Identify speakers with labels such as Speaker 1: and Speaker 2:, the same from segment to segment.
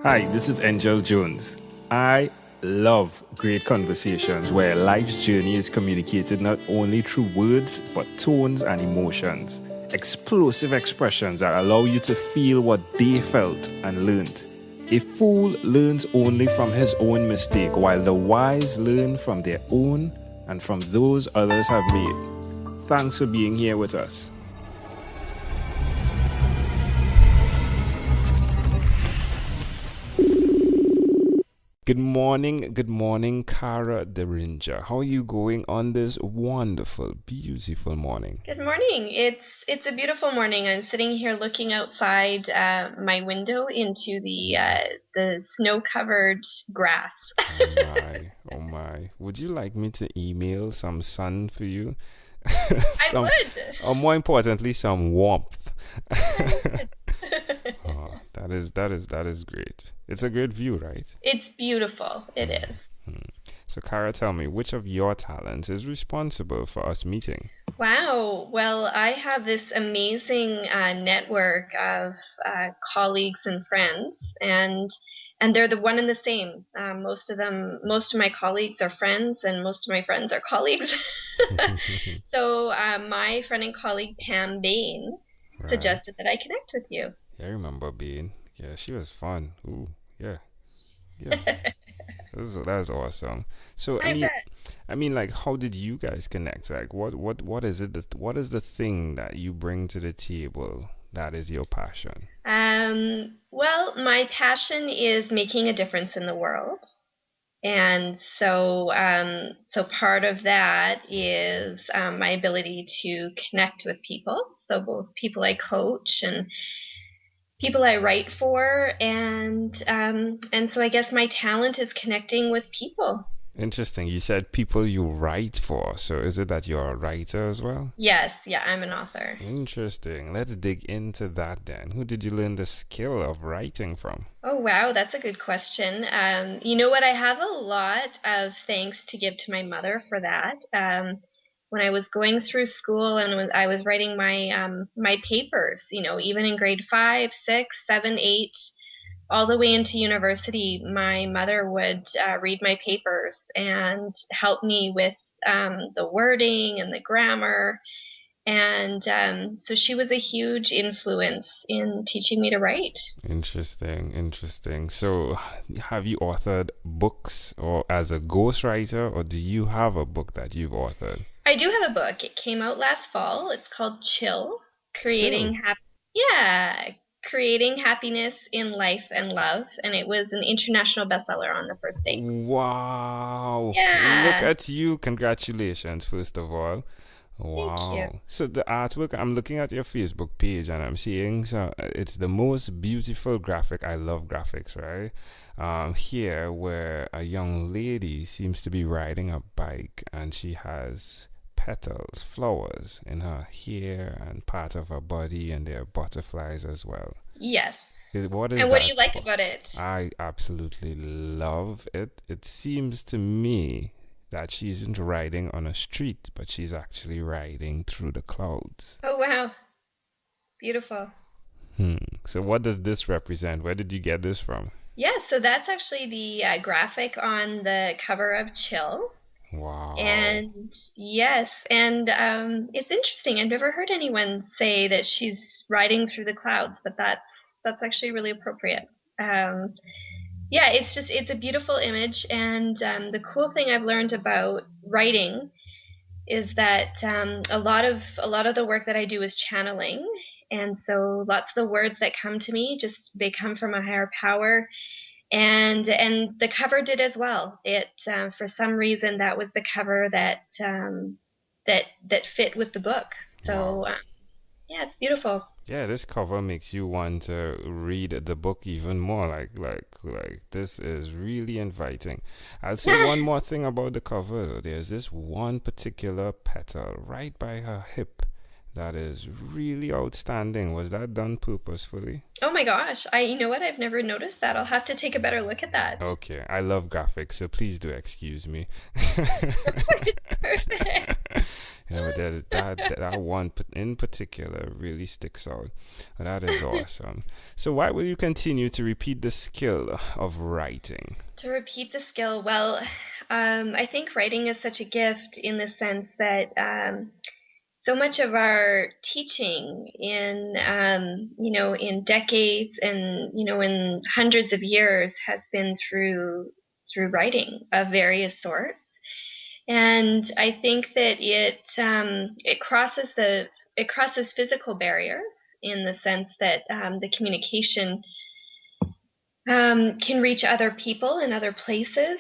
Speaker 1: Hi, this is Engel Jones. I love great conversations where life's journey is communicated not only through words, but tones and emotions. Explosive expressions that allow you to feel what they felt and learned. A fool learns only from his own mistake, while the wise learn from their own and from those others have made. Thanks for being here with us. Good morning, Kara Deringer. How are you going on this wonderful, beautiful morning?
Speaker 2: Good morning. It's a beautiful morning. I'm sitting here looking outside my window into the snow-covered grass.
Speaker 1: Oh my, oh my. Would you like me to email some sun for you?
Speaker 2: I
Speaker 1: Some,
Speaker 2: would.
Speaker 1: or more importantly, some warmth.
Speaker 2: I would.
Speaker 1: Oh, that is great. It's a great view, right?
Speaker 2: It's beautiful. It is.
Speaker 1: So, Kara, tell me, which of your talents is responsible for us meeting?
Speaker 2: Wow. Well, I have this amazing network of colleagues and friends, and they're the one and the same. Most of my colleagues are friends, and most of my friends are colleagues. So my friend and colleague Pam Bain
Speaker 1: Right.
Speaker 2: suggested that I connect with you.
Speaker 1: Yeah, I remember being. Yeah, she was fun. Ooh, yeah, yeah. That is awesome. So,
Speaker 2: I bet.
Speaker 1: like, how did you guys connect? Like, what is it? What is the thing that you bring to the table that is your passion?
Speaker 2: Well, my passion is making a difference in the world. And so part of that is my ability to connect with people. So both people I coach and people I write for, and so I guess my talent is connecting with people.
Speaker 1: Interesting. You said people you write for. So, is it that you're a writer as well?
Speaker 2: Yes, yeah, I'm an author.
Speaker 1: Interesting. Let's dig into that then. Who did you learn the skill of writing from?
Speaker 2: Oh wow, that's a good question. You know what? I have a lot of thanks to give to my mother for that. When I was going through school and when I was writing my papers, even in grade 5, 6, 7, 8, all the way into university, my mother would read my papers and help me with the wording and the grammar. And so she was a huge influence in teaching me to write.
Speaker 1: Interesting, interesting. So, have you authored books or as a ghostwriter, or do you have a book that you've authored?
Speaker 2: I do have a book. It came out last fall. It's called Chill,
Speaker 1: Chill.
Speaker 2: creating yeah, creating happiness in life and love, and it was an international bestseller on the first day.
Speaker 1: Wow. Look
Speaker 2: Yeah,
Speaker 1: at you. Congratulations, first of all.
Speaker 2: thank you.
Speaker 1: Wow. So the artwork, I'm looking at your Facebook page and I'm seeing it's the most beautiful graphic. I love graphics, right? Here where a young lady seems to be riding a bike and she has petals, flowers in her hair and part of her body, and there are butterflies as well.
Speaker 2: Yes.
Speaker 1: What is
Speaker 2: And what do you
Speaker 1: that?
Speaker 2: like about it?
Speaker 1: I absolutely love it. It seems to me that she isn't riding on a street, but she's actually riding through the clouds.
Speaker 2: Oh wow, beautiful.
Speaker 1: Hmm. So, what does this represent? Where did you get this from?
Speaker 2: Yeah, so that's actually the graphic on the cover of Chill.
Speaker 1: Wow.
Speaker 2: And yes, and it's interesting. I've never heard anyone say that she's riding through the clouds, but that's actually really appropriate. Um, yeah, it's a beautiful image, and the cool thing I've learned about writing is that a lot of the work that I do is channeling, and so lots of the words that come to me just they come from a higher power, and the cover did as well. It for some reason that was the cover that fit with the book. So
Speaker 1: Wow.
Speaker 2: yeah, it's beautiful.
Speaker 1: Yeah, this cover makes you want to read the book even more. Like this is really inviting. I'll say one more thing about the cover though. There's this one particular petal right by her hip that is really outstanding. Was that done purposefully?
Speaker 2: Oh my gosh, you know what? I've never noticed that. I'll have to take a better look at that.
Speaker 1: Okay, I love graphics, so please do excuse me.
Speaker 2: It's perfect.
Speaker 1: That one in particular really sticks out. That is awesome. So why will you continue to repeat the skill of writing?
Speaker 2: To repeat the skill, well, I think writing is such a gift in the sense that so much of our teaching in in decades and in hundreds of years has been through writing of various sorts. And I think that it crosses physical barriers in the sense that the communication can reach other people in other places.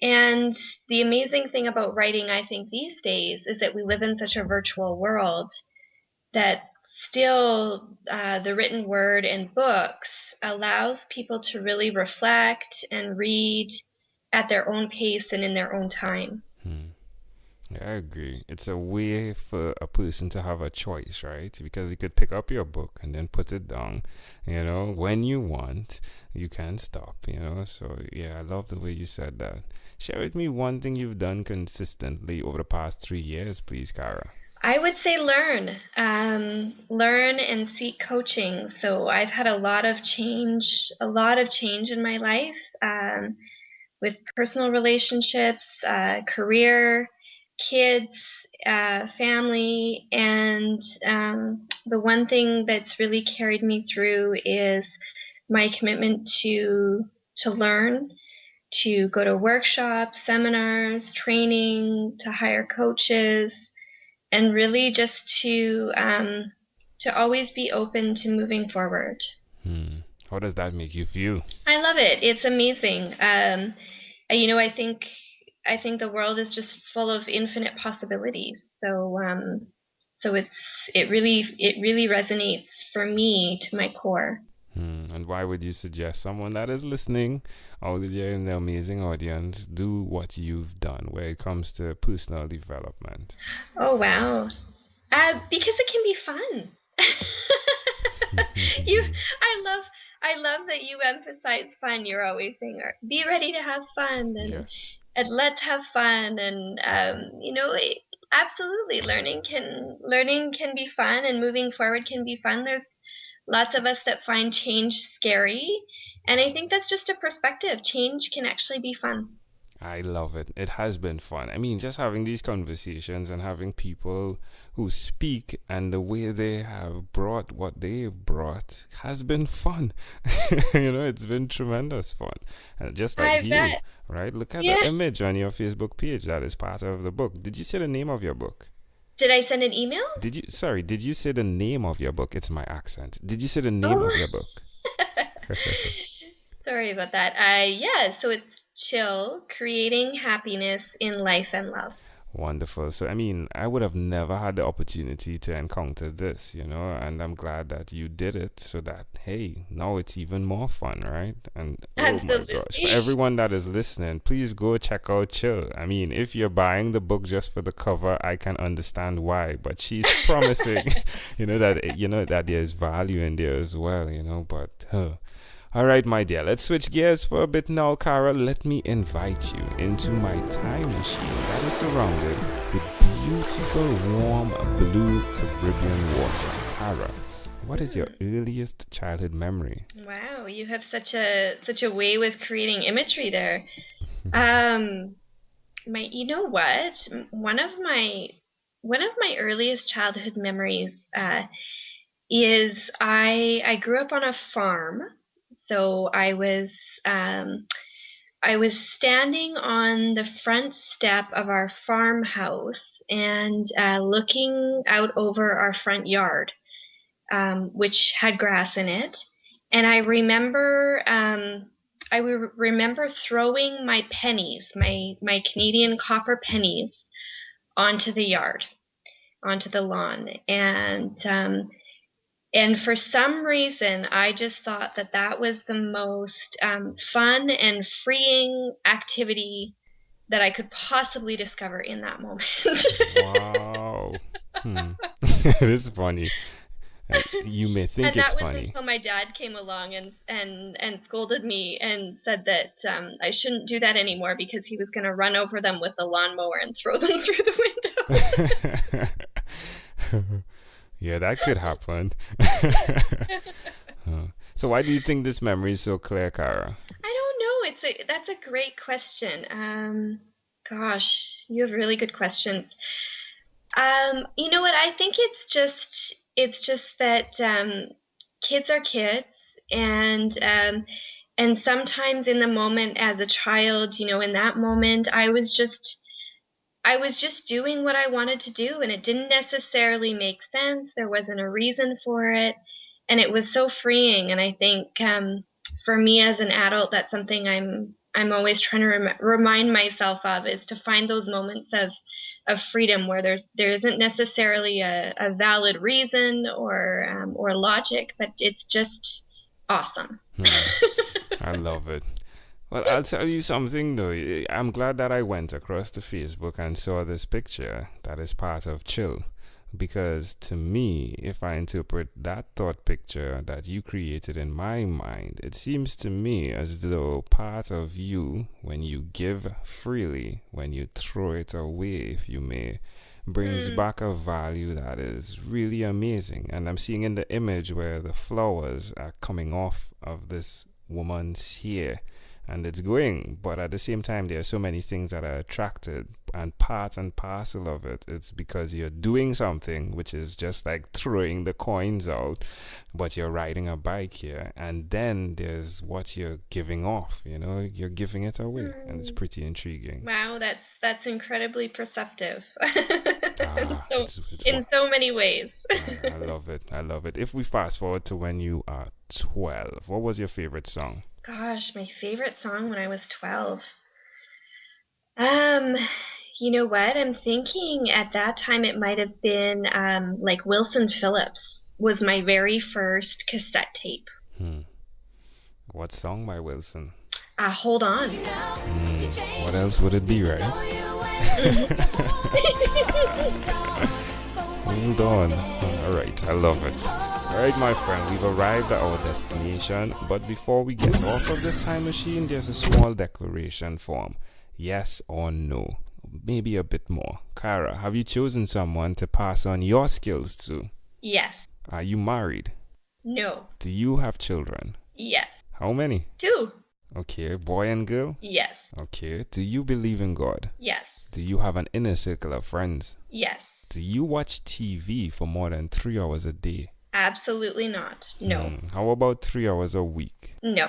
Speaker 2: And the amazing thing about writing, I think, these days is that we live in such a virtual world that still the written word and books allows people to really reflect and read at their own pace and in their own time.
Speaker 1: Yeah, I agree. It's a way for a person to have a choice, right? Because you could pick up your book and then put it down, when you want. You can't stop, So, yeah, I love the way you said that. Share with me one thing you've done consistently over the past 3 years, please, Kara.
Speaker 2: I would say learn and seek coaching. So I've had a lot of change in my life, with personal relationships, career, kids, family, and the one thing that's really carried me through is my commitment to learn, to go to workshops, seminars, training, to hire coaches, and really just to always be open to moving forward.
Speaker 1: How does that make you feel?
Speaker 2: I love it. It's amazing. I think the world is just full of infinite possibilities. So it really resonates for me to my core.
Speaker 1: And why would you suggest someone that is listening out there in the amazing audience do what you've done where it comes to personal development?
Speaker 2: Oh, wow. Because it can be fun. I love that you emphasize fun. You're always saying, be ready to have fun, and,
Speaker 1: yes.
Speaker 2: and let's have fun. And, absolutely, learning can be fun, and moving forward can be fun. There's lots of us that find change scary, and I think that's just a perspective. Change can actually be fun.
Speaker 1: I love it. It has been fun. I mean, just having these conversations and having people who speak and the way they have brought what they've brought has been fun. It's been tremendous fun. And just like
Speaker 2: bet.
Speaker 1: Right? Look at the image on your Facebook page that is part of the book. Did you say the name of your book?
Speaker 2: Did I send an email?
Speaker 1: Did you say the name of your book? It's my accent. Did you say the name of your book?
Speaker 2: Sorry about that. So it's Chill, Creating Happiness in Life and Love.
Speaker 1: Wonderful. So, I mean, I would have never had the opportunity to encounter this, and I'm glad that you did it so that, hey, now it's even more fun, right? And
Speaker 2: Absolutely.
Speaker 1: Oh my gosh, for everyone that is listening, please go check out Chill. I mean, if you're buying the book just for the cover, I can understand why, but she's promising, that there's value in there as well, but, all right, my dear, let's switch gears for a bit now, Kara. Let me invite you into my time machine that is surrounded with beautiful, warm, blue Caribbean water. Kara, what is your earliest childhood memory?
Speaker 2: Wow, you have such a way with creating imagery there. You know what? One of my earliest childhood memories is I grew up on a farm. So I was standing on the front step of our farmhouse and looking out over our front yard, which had grass in it. And I remember throwing my pennies, my Canadian copper pennies, onto the yard, onto the lawn, and for some reason, I just thought that was the most fun and freeing activity that I could possibly discover in that moment.
Speaker 1: Wow. It is funny. You may think
Speaker 2: And
Speaker 1: it's
Speaker 2: that was
Speaker 1: funny.
Speaker 2: until my dad came along and scolded me and said that I shouldn't do that anymore because he was going to run over them with a lawnmower and throw them through the window.
Speaker 1: Yeah, that could happen. So why do you think this memory is so clear, Kara?
Speaker 2: I don't know. That's a great question. Gosh, you have really good questions. You know what? I think it's just that kids are kids, and sometimes in the moment as a child, in that moment, I was just doing what I wanted to do, and it didn't necessarily make sense. There wasn't a reason for it, and it was so freeing. And I think for me as an adult, that's something I'm always trying to remind myself of, is to find those moments of freedom where there isn't necessarily a valid reason or logic, but it's just awesome.
Speaker 1: I love it. Well, I'll tell you something though. I'm glad that I went across to Facebook and saw this picture that is part of Chill. Because to me, if I interpret that thought picture that you created in my mind, it seems to me as though part of you, when you give freely, when you throw it away, if you may, brings back a value that is really amazing. And I'm seeing in the image where the flowers are coming off of this woman's hair. And it's going, but at the same time, there are so many things that are attracted, and part and parcel of it. It's because you're doing something which is just like throwing the coins out, but you're riding a bike here, and then there's what you're giving off. You're giving it away, and it's pretty intriguing.
Speaker 2: Wow, that's incredibly perceptive.
Speaker 1: It's
Speaker 2: in so many ways.
Speaker 1: I love it. I love it. If we fast forward to when you are 12, what was your favorite song?
Speaker 2: Gosh, my favorite song when I was 12. You know what? I'm thinking at that time it might have been like Wilson Phillips was my very first cassette tape.
Speaker 1: What song by Wilson?
Speaker 2: Hold On.
Speaker 1: What else would it be, right? Hold on. All right, I love it. All right, my friend, we've arrived at our destination, but before we get off of this time machine, there's a small declaration form. Yes or no, maybe a bit more. Kara, have you chosen someone to pass on your skills to?
Speaker 2: Yes.
Speaker 1: Are you married?
Speaker 2: No.
Speaker 1: Do you have children?
Speaker 2: Yes.
Speaker 1: How many?
Speaker 2: 2.
Speaker 1: Okay, boy and girl?
Speaker 2: Yes.
Speaker 1: Okay, do you believe in God?
Speaker 2: Yes.
Speaker 1: Do you have an inner circle of friends?
Speaker 2: Yes.
Speaker 1: Do you watch TV for more than 3 hours a day?
Speaker 2: Absolutely not. No.
Speaker 1: How about 3 hours a week?
Speaker 2: No.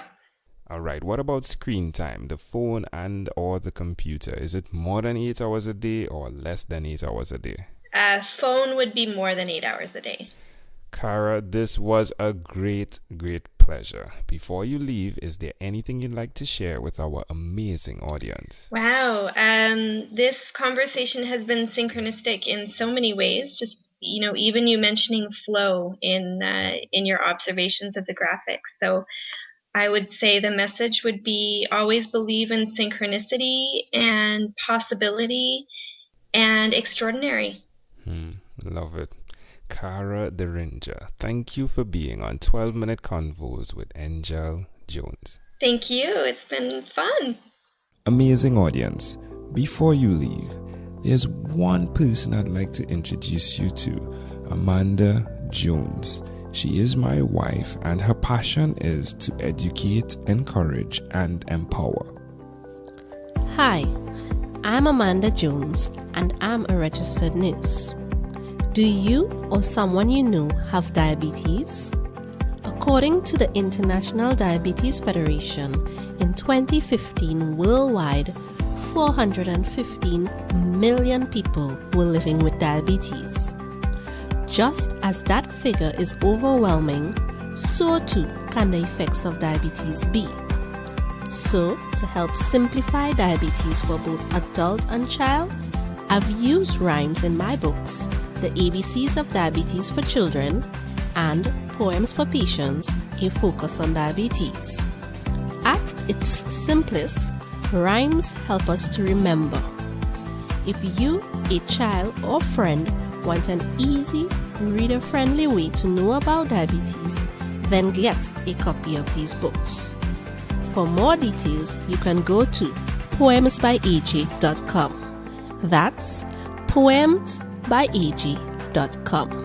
Speaker 1: All right. What about screen time, the phone and or the computer? Is it more than 8 hours a day or less than 8 hours a day?
Speaker 2: Phone would be more than 8 hours a day.
Speaker 1: Kara, this was a great, great pleasure. Before you leave, is there anything you'd like to share with our amazing audience?
Speaker 2: Wow. This conversation has been synchronistic in so many ways. Just even you mentioning flow in your observations of the graphics. So I would say the message would be always believe in synchronicity and possibility and extraordinary.
Speaker 1: Love it. Kara Deringer, thank you for being on 12-Minute Convos with Engel Jones.
Speaker 2: Thank you. It's been fun.
Speaker 1: Amazing audience. Before you leave, there's one person I'd like to introduce you to, Amanda Jones. She is my wife, and her passion is to educate, encourage, and empower.
Speaker 3: Hi, I'm Amanda Jones, and I'm a registered nurse. Do you or someone you know have diabetes? According to the International Diabetes Federation, in 2015 worldwide, 415 million people were living with diabetes. Just as that figure is overwhelming, so too can the effects of diabetes be. So, to help simplify diabetes for both adult and child, I've used rhymes in my books, The ABCs of Diabetes for Children and Poems for Patients, A Focus on Diabetes. At its simplest, rhymes help us to remember. If you, a child or friend, want an easy, reader-friendly way to know about diabetes, then get a copy of these books. For more details, you can go to poemsbyaj.com. That's poemsbyaj.com.